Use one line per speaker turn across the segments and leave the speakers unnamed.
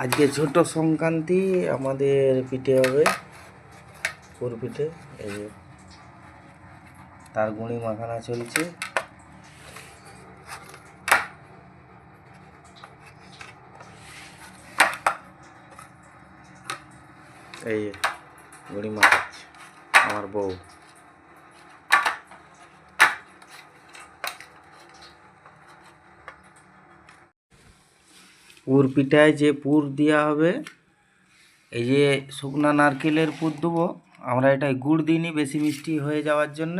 আজকে ছোট সংক্রান্তি, আমাদের পিঠে হবে পুর পিঠে। এই যে তার গুঁড়ি মাখানা চলছে। এই যে গুঁড়ি মাখাচ্ছে আমার বউ। পুর পিঠায় যে পুর দেওয়া হবে, এই যে শুকনা নারকেলের পুর দেবো আমরা। এটাই গুড় দিইনি বেশি মিষ্টি হয়ে যাওয়ার জন্য।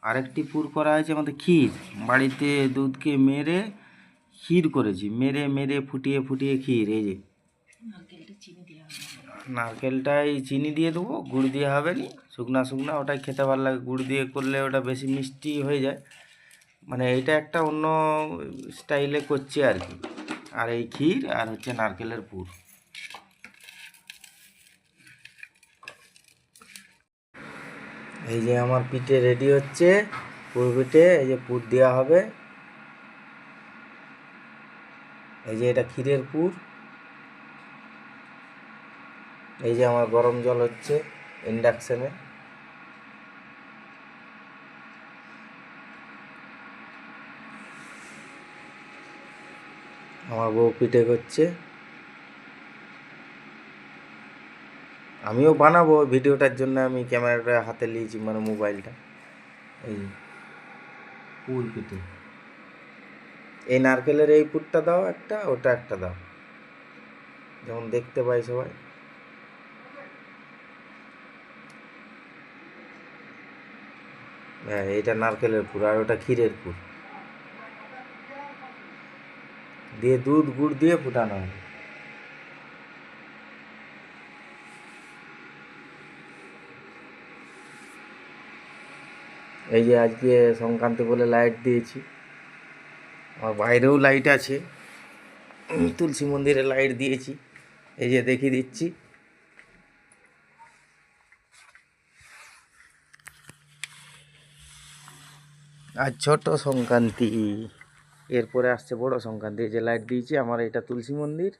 আরেকটি পুর করা হয়েছে আমাদের ক্ষীর। বাড়িতে দুধকে মেরে ক্ষীর করেছি, মেরে মেরে ফুটিয়ে ফুটিয়ে ক্ষীর। এই যে নারকেলটাই চিনি দিয়ে দেবো, গুড় দিয়ে হবে না। শুকনা শুকনা ওটাই খেতে ভালো লাগে, গুড় দিয়ে করলে ওটা বেশি মিষ্টি হয়ে যায়। মানে এইটা একটা অন্য স্টাইলে করছি আর কি। আর এই ক্ষীর আর হচ্ছে নারকেলের পুর। এই যে আমার পিঠে রেডি হচ্ছে, পুর পিঠে। এই যে পুর দেওয়া হবে, এই যে এটা ক্ষীরের পুর। এই যে আমার গরম জল হচ্ছে ইন্ডাকশানে। আমার বউ পিঠে করছে, আমিও বানাবো। ভিডিওটার জন্য আমি ক্যামেরাটা হাতে নিয়েছি, মানে মোবাইলটা। এই পুর পিঠে, এই নারকেলের এই পুরটা দাও একটা, ওটা একটা দাও, যেমন দেখতে পাই সবাই। হ্যাঁ, এইটা নারকেলের পুর আর ওটা ক্ষীরের পুর দিয়ে দুধ গুড় দিয়ে ফুটানো হয়। এই যে আজকে সংক্রান্তি বলে লাইট দিয়েছি, আমার বাইরেও লাইট আছে, তুলসী মন্দিরে লাইট দিয়েছি। এই যে দেখিয়ে দিচ্ছি। আজ ছোট সংক্রান্তি, এরপরে আসছে বড় সংক্রান্তি। এই যে লাইট দিয়েছি, আমার এটা তুলসী মন্দির।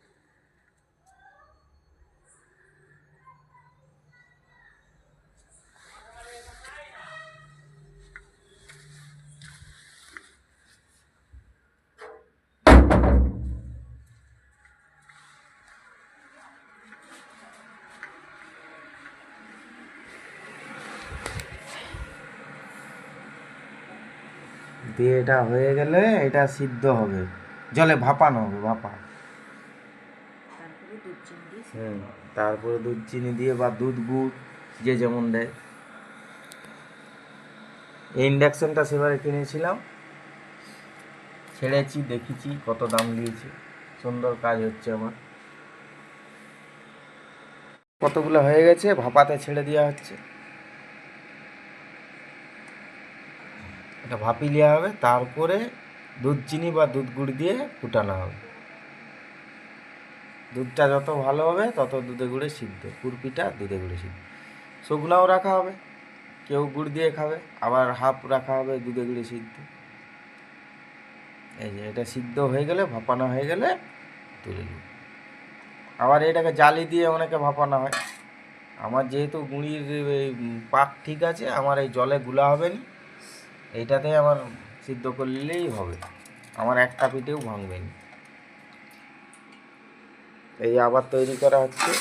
দিয়ে এটা হয়ে গেলে এটা সিদ্ধ হবে, জলে ভাপানো হবে, তারপরে দুধ চিনি দিয়ে বা দুধ গুড় যে যেমন দেয়। এই ইন্ডাকশানটা সেবারে কিনেছিলাম, ছেড়েছি, দেখেছি কত দাম দিয়েছি। সুন্দর কাজ হচ্ছে আমার। কতগুলো হয়ে গেছে, ভাপাতে ছেড়ে দেওয়া হচ্ছে। এটা ভাপি নেওয়া হবে, তারপরে দুধ চিনি বা দুধ গুড় দিয়ে ফুটানো হবে। দুধটা যত ভালো হবে তত দুধে গুড়ে সিদ্ধ। পুরপিঠা দুধে গুড়ে সিদ্ধ। শুকনাও রাখা হবে, কেউ গুড় দিয়ে খাবে, আবার হাফ রাখা হবে দুধে গুড়ে সিদ্ধ। এই যে এটা সিদ্ধ হয়ে গেলে, ভাপানো হয়ে গেলে তুলে নিই। আবার এটাকে জালি দিয়ে অনেকে ভাপানো হয়। আমার যেহেতু গুঁড়ির পাক ঠিক আছে, আমার এই জলে গুলা হবে না, এইটাতে আমার সিদ্ধ করলেই হবে, আমার একটা পিঠেও ভাঙবে না। এই আবার তৈরি করা হচ্ছে।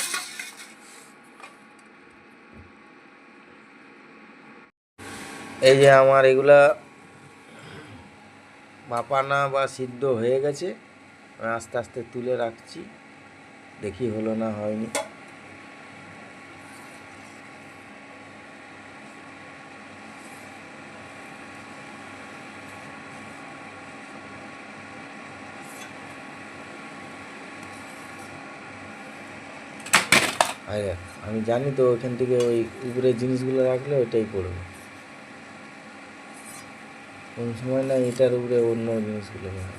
এই যে আমার এগুলা ভাপানা বা সিদ্ধ হয়ে গেছে, আস্তে আস্তে তুলে রাখছি, দেখি হলো না হয়নি। আমি জানি তো ওখান থেকে ওই উপরে জিনিসগুলো রাখলে ওইটাই পড়বে, কোন সময় না এটার উপরে অন্য জিনিসগুলো রাখবে।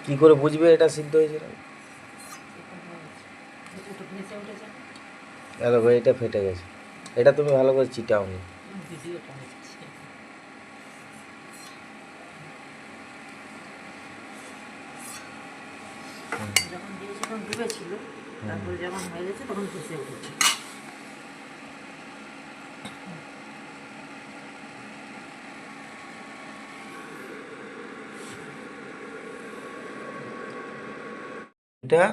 কি করে বুঝবে এটা সিদ্ধ হয়েছে না? ভাই এটা ফেটে গেছে। এটা তুমি ভালো করে চিটাও নি।
ভিডিওটা হচ্ছে যখন দিয়েছে তখন ডুবেছিল, তারপরে যখন হয়ে গেছে তখন ভেসে উঠেছে।
এটা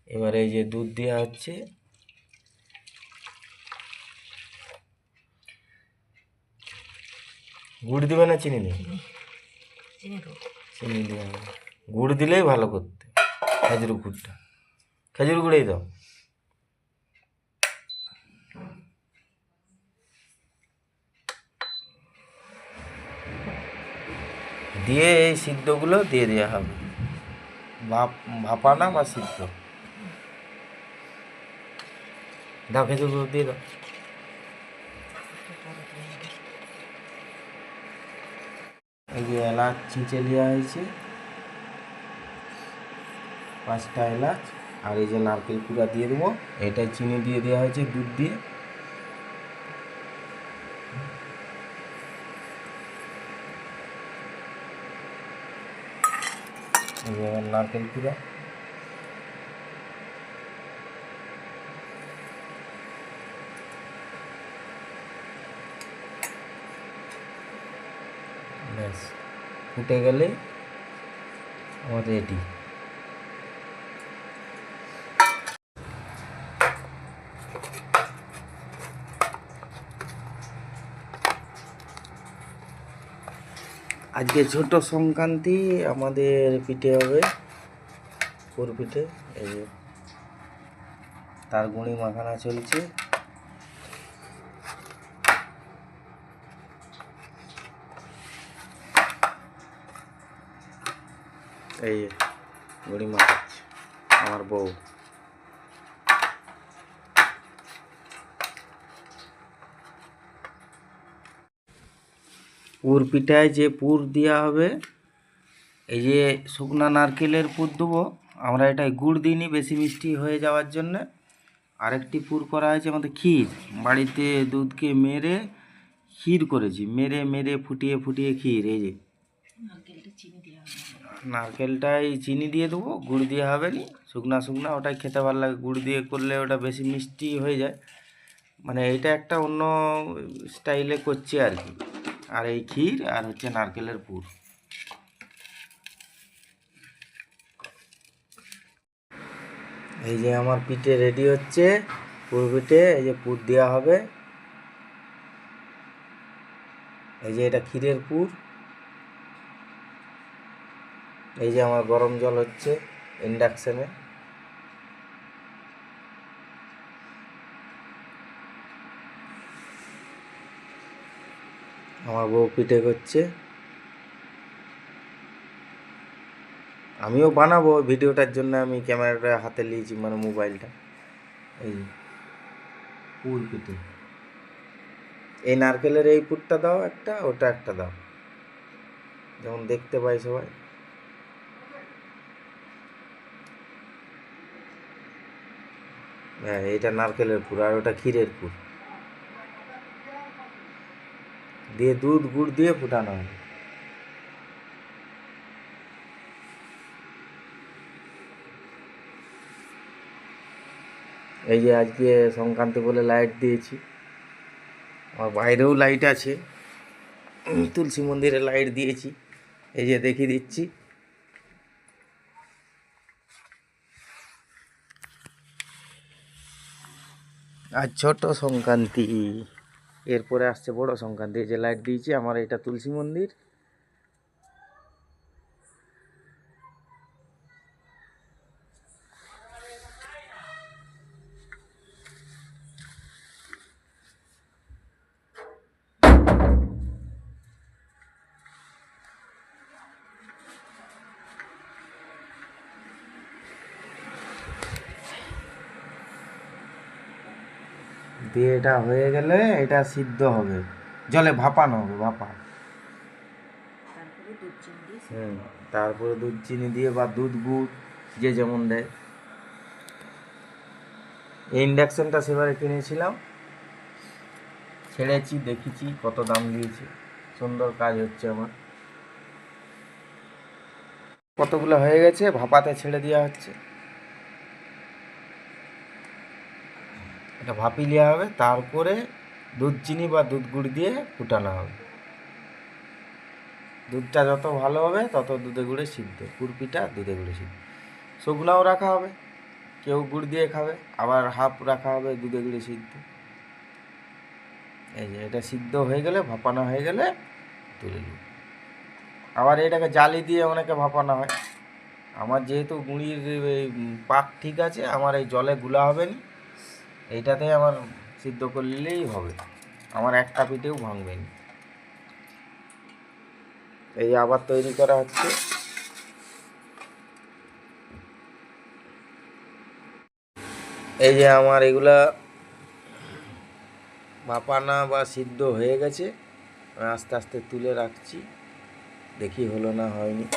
এবারে এই যে দুধ দেওয়া হচ্ছে, গুড় দিবে না চিনি দেবে?
চিনি দেবো।
চিনি দেওয়া হবে, গুড় দিলেই ভালো করতে, খেজুর গুড়টা, খেজুর গুড়েই দাও। দিয়ে এই সিদ্ধগুলো দিয়ে দেওয়া হবে, ভাপানা বা সিদ্ধ। দাও খেজুর গুঁড়ো দিয়ে দাও। এই যে এলাচ ছিঁচে দেওয়া হয়েছে, 5টা এলাচ, আর এই যে নারকেল কুড়া দিয়ে দেবো। এটাই চিনি দিয়ে দেওয়া হয়েছে দুধ দিয়ে। এই যে নারকেল কুড়া, ব্যাস ফুটে গেলে আমার রেডি। আজকে ছোট সংক্রান্তি, আমাদের পিঠে হবে, পুর পিঠে। এই যে তার গুঁড়ি মাখানা চলছে। এই যে গুঁড়ি মাখাচ্ছে আমার বউ। পুর পিঠায় যে পুর দেওয়া হবে, এই যে শুকনা নারকেলের পুর দেবো আমরা, এটাই গুড় দিইনি বেশি মিষ্টি হয়ে যাওয়ার জন্যে। আরেকটি পুর করা হয়েছে আমাদের ক্ষীর, বাড়িতে দুধকে মেরে ক্ষীর করেছি, মেরে মেরে ফুটিয়ে ফুটিয়ে ক্ষীর। এই যে
নারকেলটা চিনি দেওয়া হবে,
নারকেলটাই চিনি দিয়ে দেবো, গুড় দিয়ে হবে নি, শুকনা শুকনা ওটাই খেতে ভালো লাগে। গুড় দিয়ে করলে ওটা বেশি মিষ্টি হয়ে যায়, মানে এটা একটা অন্য স্টাইলে করছি আর কি। আর এই ক্ষীর আর হচ্ছে নারকেলের পুর। এই যে আমার পিঠে রেডি হচ্ছে, পুর পিঠে। এই যে পুর দেওয়া হবে, এই যে এটা ক্ষীরের পুর। এই যে আমার গরম জল হচ্ছে ইন্ডাকশানে। আমার বউ পিঠে করছে, আমিও বানাবো ভিডিওটার জন্য, আমি ক্যামেরাটা হাতে নিয়েছি, মানে মোবাইলটা। এই পুর পিঠে, এই নারকেলের এই পুরটা দাও একটা, ওটা একটা দাও, যেমন দেখতে পাই সবাই। হ্যাঁ, এটা নারকেলের পুর আর ওটা ক্ষীরের পুর দিয়ে দুধ গুড় দিয়ে ফুটানো হবে। এই যে আজকে সংক্রান্তি বলে লাইট দিয়েছি, আমার বাইরেও লাইট আছে, তুলসী মন্দিরে লাইট দিয়েছি, এই যে দেখিয়ে দিচ্ছি। আজ ছোট সংক্রান্তি, এরপরে আসছে বড় সংক্রান্তি। এই যে লাইট দিয়েছি, আমার এটা তুলসী মন্দির। দিয়ে এটা হয়ে গেলে এটা সিদ্ধ হবে, জলে ভাপানো হবে,
তারপরে দুধ চিনি দিয়ে
তারপরে দুধ চিনি দিয়ে বা দুধ গুড় যে যেমন দেয়। এই ইন্ডাকশানটা সেবারে কিনেছিলাম, ছেড়েছি, দেখেছি কত দাম দিয়েছে, সুন্দর কাজ হচ্ছে আমার। কতগুলো হয়ে গেছে, ভাপাতে ছেড়ে দেওয়া হচ্ছে। এটা ভাপি নেওয়া হবে, তারপরে দুধ চিনি বা দুধ গুড় দিয়ে ফুটানো হবে। দুধটা যত ভালো হবে তত দুধে গুড়ে সিদ্ধ, কুরপিটা দুধে গুড়ে সিদ্ধ। শুকনাও রাখা হবে, কেউ গুড় দিয়ে খাবে, আবার হাফ রাখা হবে দুধে গুড়ে সিদ্ধ। এই যে এটা সিদ্ধ হয়ে গেলে, ভাপানো হয়ে গেলে তুলে নিই। আবার এটাকে জালি দিয়ে অনেকে ভাপানো হয়। আমার যেহেতু গুঁড়ির এই পাক ঠিক আছে, আমার এই জলে গুলা হবে না, এইটাতে আমার সিদ্ধ করলেই হবে, আমার একটা পিঠেও ভাঙবে না। এই আবার তৈরি করা হচ্ছে। এই যে আমার এগুলা ভাপানা বা সিদ্ধ হয়ে গেছে, আমি আস্তে আস্তে তুলে রাখছি, দেখি হলো না হয়নি।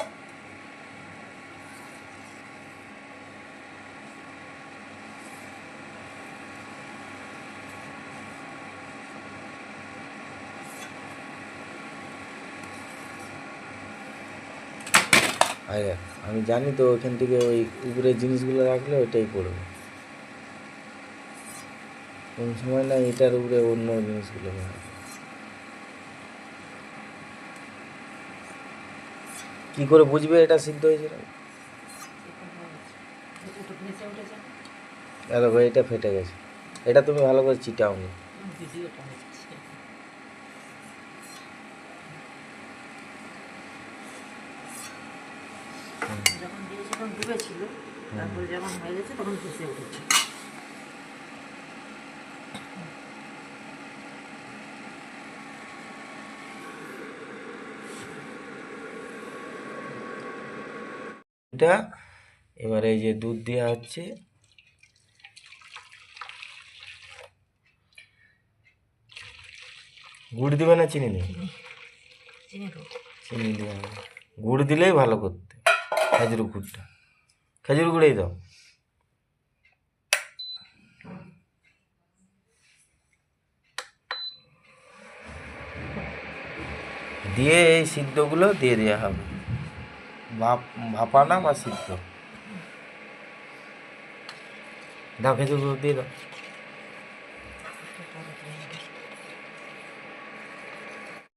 আমি জানি তো ওইখান থেকে ওই উপরে জিনিসগুলো রাখলে ওইটাই পড়বে, কোন সময় না এটার উপরে অন্য জিনিসগুলো রাখবে। কি করে বুঝবে এটা সিদ্ধ হয়েছে না?
এটা ভেসে উঠেছে,
দেখো এটা ফেটে গেছে, এটা তুমি ভালো করে চিটাওনি।
ভিডিওটা হচ্ছে। যখন দিয়েছি তখন ডুবেছিল, তারপরে যখন হয়ে গেছে তখন ভেসে উঠেছে।
এটা এবারে এই যে দুধ দেওয়া হচ্ছে, গুড় দিবে না চিনি নেই?
চিনি দেবো।
চিনি দেওয়া হবে, গুড় দিলেই ভালো করতে, খেজুর গুড়টা, খেজুর গুড়েই দাও। দিয়ে এই সিদ্ধগুলো দিয়ে দেওয়া হবে, ভাপানা বা সিদ্ধ। দাও খেজুর গুঁড়ো দিয়ে দাও।